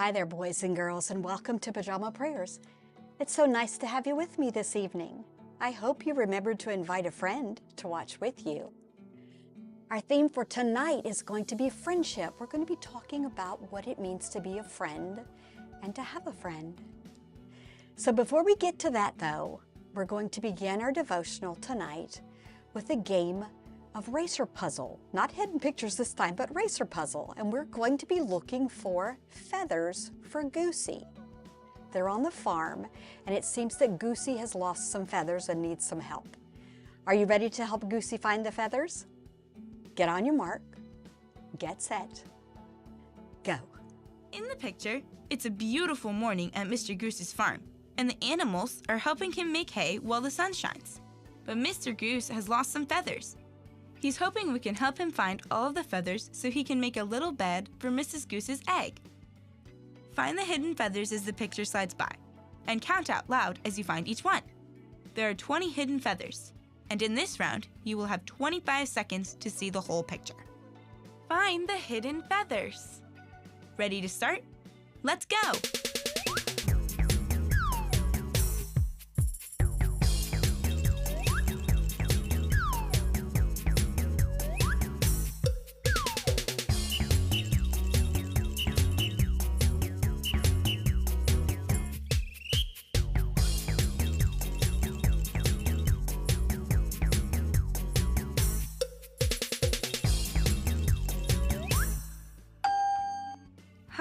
Hi there, boys and girls, and welcome to Pajama Prayers. It's so nice to have you with me this evening. I hope you remembered to invite a friend to watch with you. Our theme for tonight is going to be friendship. We're going to be talking about what it means to be a friend and to have a friend. So before we get to that, though, we're going to begin our devotional tonight with a game of racer puzzle. Not hidden pictures this time, but racer puzzle. And we're going to be looking for feathers for Goosey. They're on the farm, and it seems that Goosey has lost some feathers and needs some help. Are you ready to help Goosey find the feathers? Get on your mark, get set, go. In the picture, it's a beautiful morning at Mr. Goose's farm, and the animals are helping him make hay while the sun shines. But Mr. Goose has lost some feathers. He's hoping we can help him find all of the feathers so he can make a little bed for Mrs. Goose's egg. Find the hidden feathers as the picture slides by, and count out loud as you find each one. There are 20 hidden feathers, and in this round, you will have 25 seconds to see the whole picture. Find the hidden feathers. Ready to start? Let's go!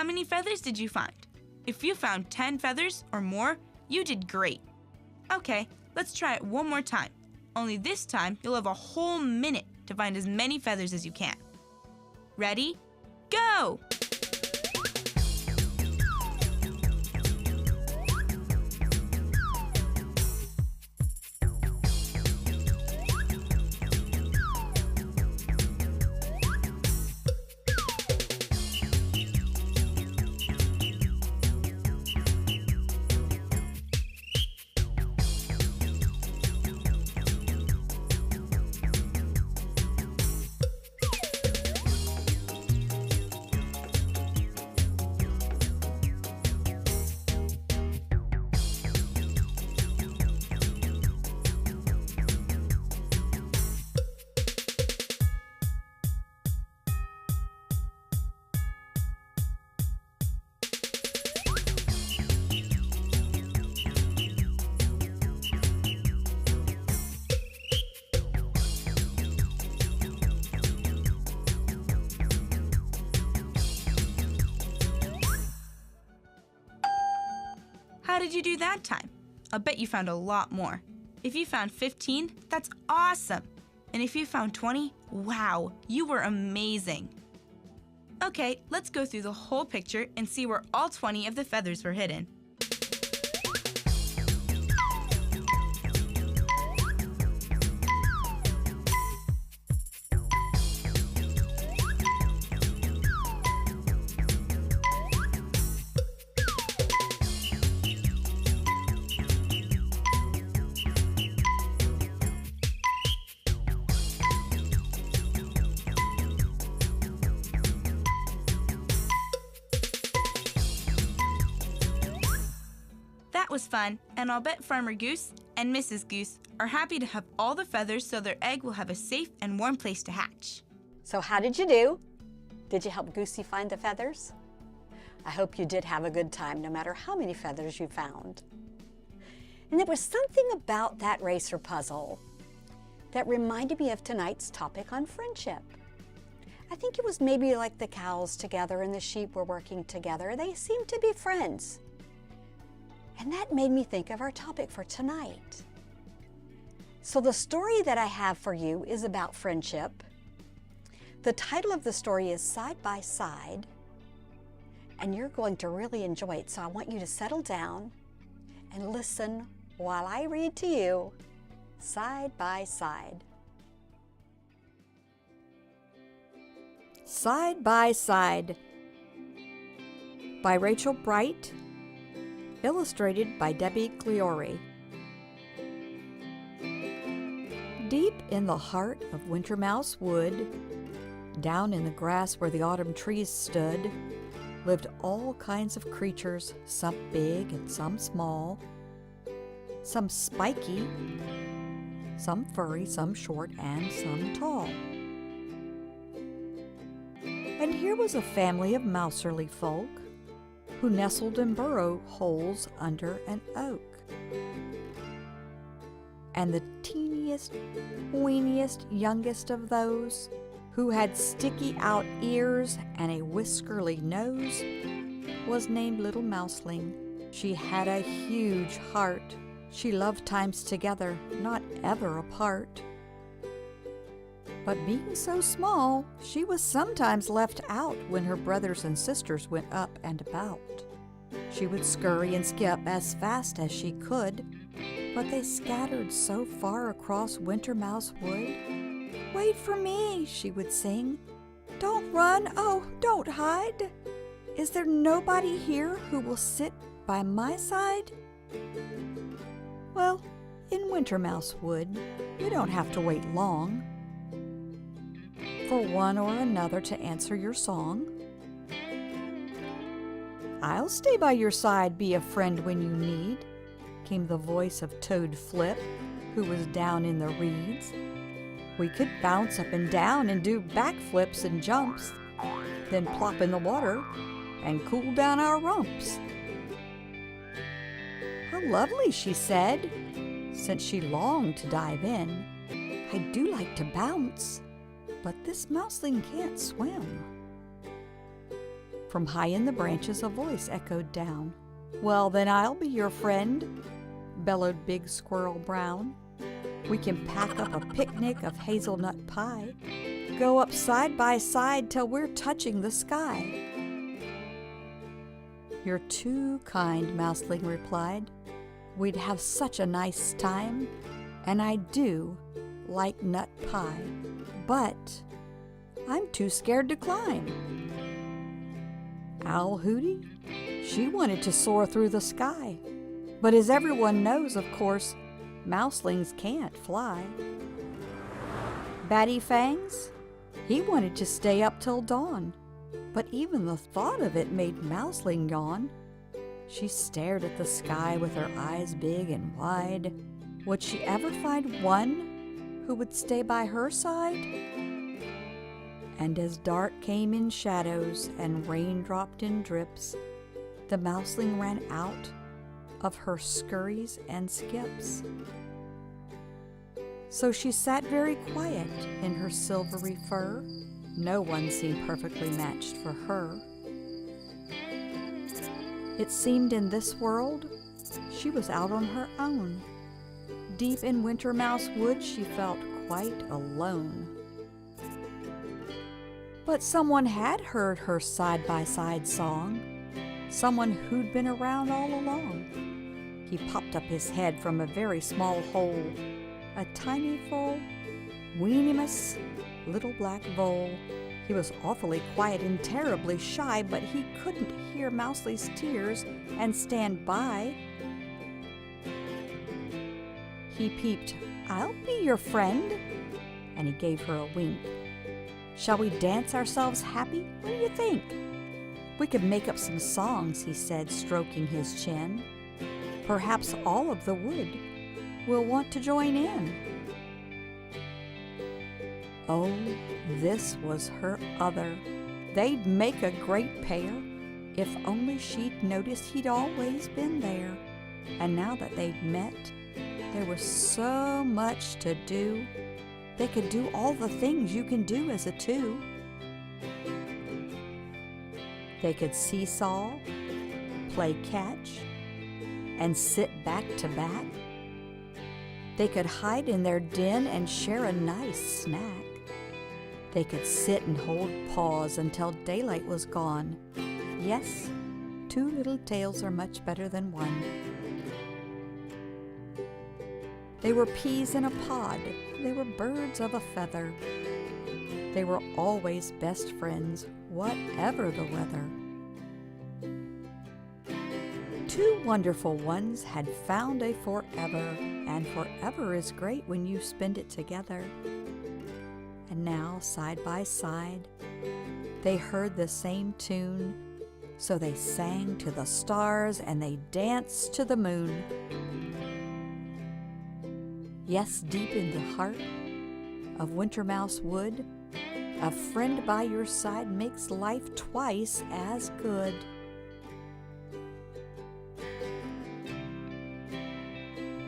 How many feathers did you find? If you found 10 feathers or more, you did great. Okay, let's try it one more time. Only this time, you'll have a whole minute to find as many feathers as you can. Ready? Go! How did you do that time? I'll bet you found a lot more. If you found 15, that's awesome. And if you found 20, wow, you were amazing. Okay, let's go through the whole picture and see where all 20 of the feathers were hidden. That was fun, and I'll bet Farmer Goose and Mrs. Goose are happy to have all the feathers so their egg will have a safe and warm place to hatch. So how did you do? Did you help Goosey find the feathers? I hope you did have a good time, no matter how many feathers you found. And there was something about that racer puzzle that reminded me of tonight's topic on friendship. I think it was maybe like the cows together and the sheep were working together. They seemed to be friends. And that made me think of our topic for tonight. So the story that I have for you is about friendship. The title of the story is Side by Side, and you're going to really enjoy it. So I want you to settle down and listen while I read to you Side by Side. Side by Side by Rachel Bright, illustrated by Debbie Gliori. Deep in the heart of Wintermouse Wood, down in the grass where the autumn trees stood, lived all kinds of creatures, some big and some small, some spiky, some furry, some short, and some tall. And here was a family of mouserly folk who nestled in burrow holes under an oak. And the teeniest, weeniest, youngest of those, who had sticky out ears and a whiskerly nose, was named Little Mouseling. She had a huge heart. She loved times together, not ever apart. But being so small, she was sometimes left out when her brothers and sisters went up and about. She would scurry and skip as fast as she could, but they scattered so far across Wintermouse Wood. "Wait for me," she would sing. "Don't run, oh, don't hide. Is there nobody here who will sit by my side?" Well, in Wintermouse Wood, you don't have to wait long for one or another to answer your song. "I'll stay by your side, be a friend when you need," came the voice of Toad Flip, who was down in the reeds. "We could bounce up and down and do backflips and jumps, then plop in the water and cool down our rumps." "How lovely," she said, since she longed to dive in. "I do like to bounce, but this mouseling can't swim." From high in the branches a voice echoed down. "Well, then I'll be your friend," bellowed Big Squirrel Brown. "We can pack up a picnic of hazelnut pie, go up side by side till we're touching the sky." "You're too kind," Mouseling replied. "We'd have such a nice time, and I do like nut pie, but I'm too scared to climb." Owl Hooty, she wanted to soar through the sky, but as everyone knows, of course, mouselings can't fly. Batty Fangs, he wanted to stay up till dawn, but even the thought of it made Mouseling yawn. She stared at the sky with her eyes big and wide. Would she ever find one who would stay by her side? And as dark came in shadows and rain dropped in drips, the mouseling ran out of her scurries and skips. So she sat very quiet in her silvery fur. No one seemed perfectly matched for her. It seemed in this world she was out on her own. Deep in Wintermouse Wood she felt quite alone. But someone had heard her side-by-side song, someone who'd been around all along. He popped up his head from a very small hole, a tiny full, weenimus little black vole. He was awfully quiet and terribly shy, but he couldn't hear Mousely's tears and stand by. He peeped, "I'll be your friend," and he gave her a wink. "Shall we dance ourselves happy? What do you think?" "We could make up some songs," he said, stroking his chin. "Perhaps all of the wood will want to join in." Oh, this was her other. They'd make a great pair. If only she'd noticed he'd always been there. And now that they'd met, there was so much to do. They could do all the things you can do as a two. They could seesaw, play catch, and sit back to back. They could hide in their den and share a nice snack. They could sit and hold paws until daylight was gone. Yes, two little tails are much better than one. They were peas in a pod. They were birds of a feather. They were always best friends, whatever the weather. Two wonderful ones had found a forever, and forever is great when you spend it together. And now, side by side, they heard the same tune, so they sang to the stars and they danced to the moon. Yes, deep in the heart of Wintermouse Wood, a friend by your side makes life twice as good.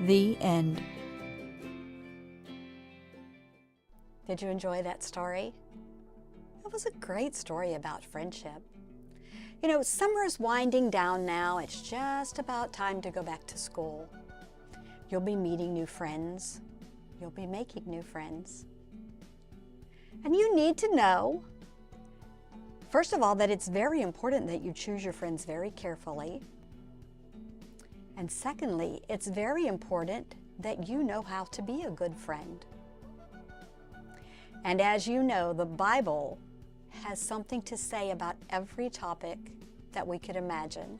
The end. Did you enjoy that story? It was a great story about friendship. You know, summer's winding down now. It's just about time to go back to school. You'll be meeting new friends. You'll be making new friends. And you need to know, first of all, that it's very important that you choose your friends very carefully. And secondly, it's very important that you know how to be a good friend. And as you know, the Bible has something to say about every topic that we could imagine.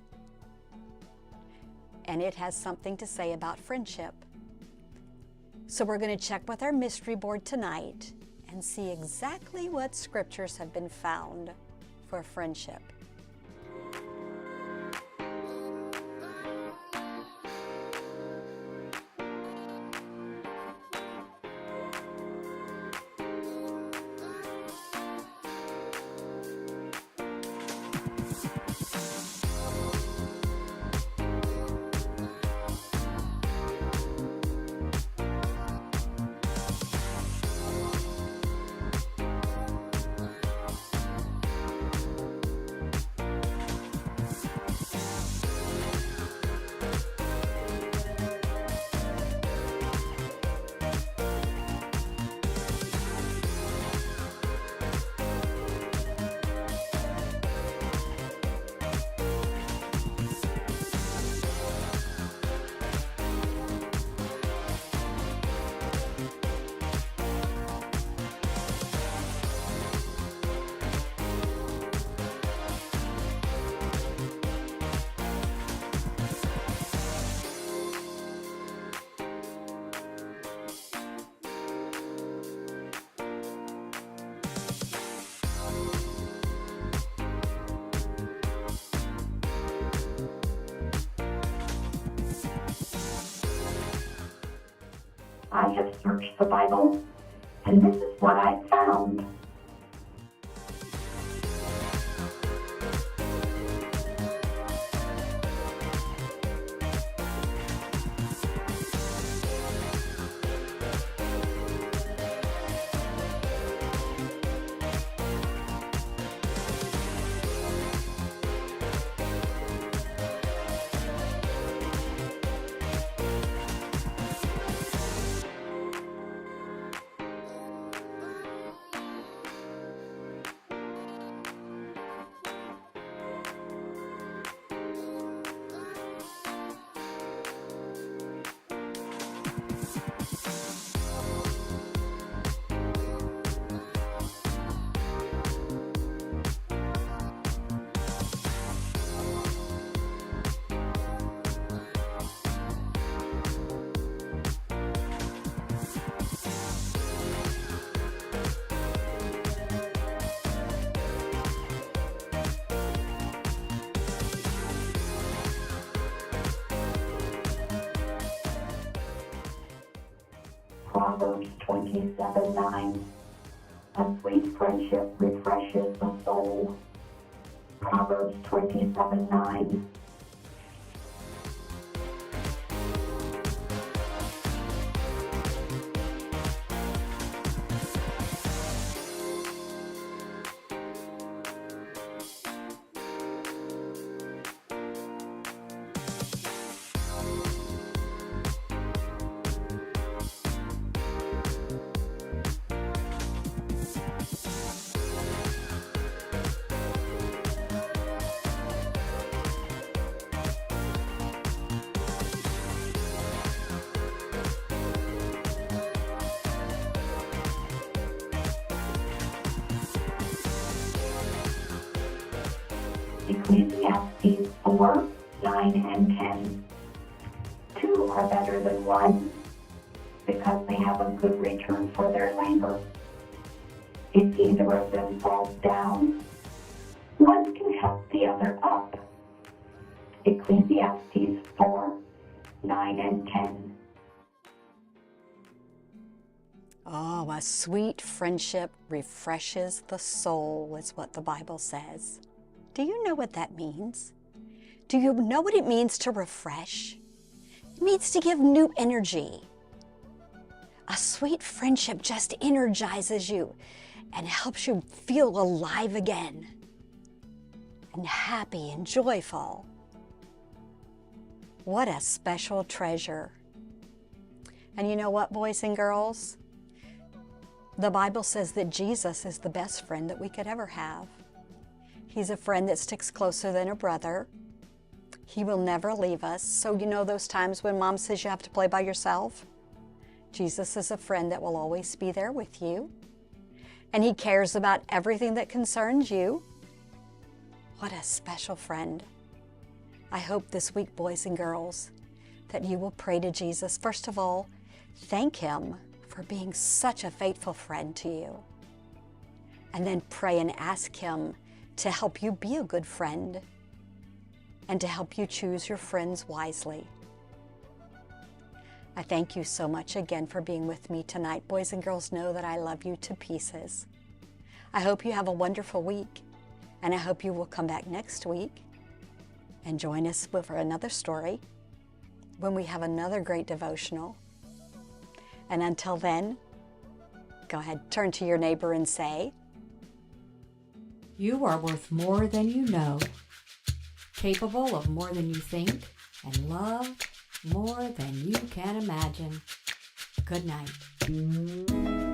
And it has something to say about friendship. So we're going to check with our mystery board tonight and see exactly what scriptures have been found for friendship. I have searched the Bible, and this is what I found. Proverbs 27:9. A sweet friendship refreshes the soul. Proverbs 27:9. Ecclesiastes 4, 9, and 10. Two are better than one because they have a good return for their labor. If either of them falls down, one can help the other up. Ecclesiastes 4, 9, and 10. Oh, a sweet friendship refreshes the soul, is what the Bible says. Do you know what that means? Do you know what it means to refresh? It means to give new energy. A sweet friendship just energizes you and helps you feel alive again and happy and joyful. What a special treasure. And you know what, boys and girls? The Bible says that Jesus is the best friend that we could ever have. He's a friend that sticks closer than a brother. He will never leave us. So you know those times when Mom says you have to play by yourself? Jesus is a friend that will always be there with you. And He cares about everything that concerns you. What a special friend. I hope this week, boys and girls, that you will pray to Jesus. First of all, thank Him for being such a faithful friend to you. And then pray and ask Him to help you be a good friend and to help you choose your friends wisely. I thank you so much again for being with me tonight. Boys and girls, know that I love you to pieces. I hope you have a wonderful week, and I hope you will come back next week and join us for another story when we have another great devotional. And until then, go ahead, turn to your neighbor and say, "You are worth more than you know, capable of more than you think, and loved more than you can imagine." Good night.